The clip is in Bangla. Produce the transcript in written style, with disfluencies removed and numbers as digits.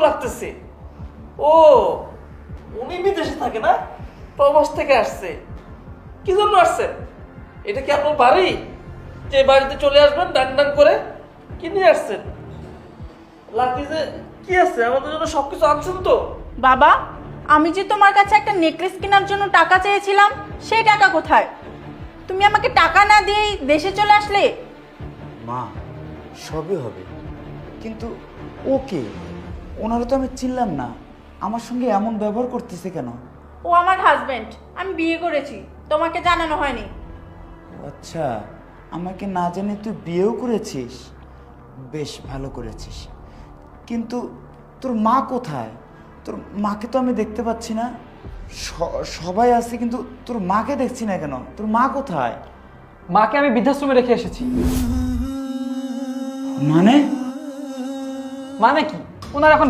লাগতেছে। ও উনি বিদেশে থাকে না, প্রবাস থেকে আসছে। কি জন্য আসছেন? এটা কি আপনার বাড়ি যে বাড়িতে চলে আসবেন ডাং ডাং করে? কি নিয়ে আসছেন? লাগেজে কি আছে? আমাদের জন্য সবকিছু আনছেন তো? বাবা, আমি যে তোমার কাছে একটা নেকলেস কেনার জন্য টাকা চেয়েছিলাম, সেই টাকা কোথায়? তুমি আমাকে টাকা না দিয়েই দেশে চলে আসলে। মা, সবই হবে, কিন্তু ওকে, ওনারা তো আমি চিনলাম না, আমার সঙ্গে এমন ব্যবহার করতেছে কেন? ও আমার হাজবেন্ড, আমি বিয়ে করেছি, তোমাকে জানানো হয়নি। আচ্ছা, আমাকে না জানি তুই বিয়েও করেছিস? বেশ ভালো করেছিস, কিন্তু তোর মা কোথায়? তোর মাকে তো আমি দেখতে পাচ্ছি না। সবাই আছে কিন্তু তোর মাকে দেখছি না কেন? তোর মা কোথায়? মাকে আমি বৃদ্ধাশ্রমে রেখে এসেছি। মানে মানে কি? ওনার এখন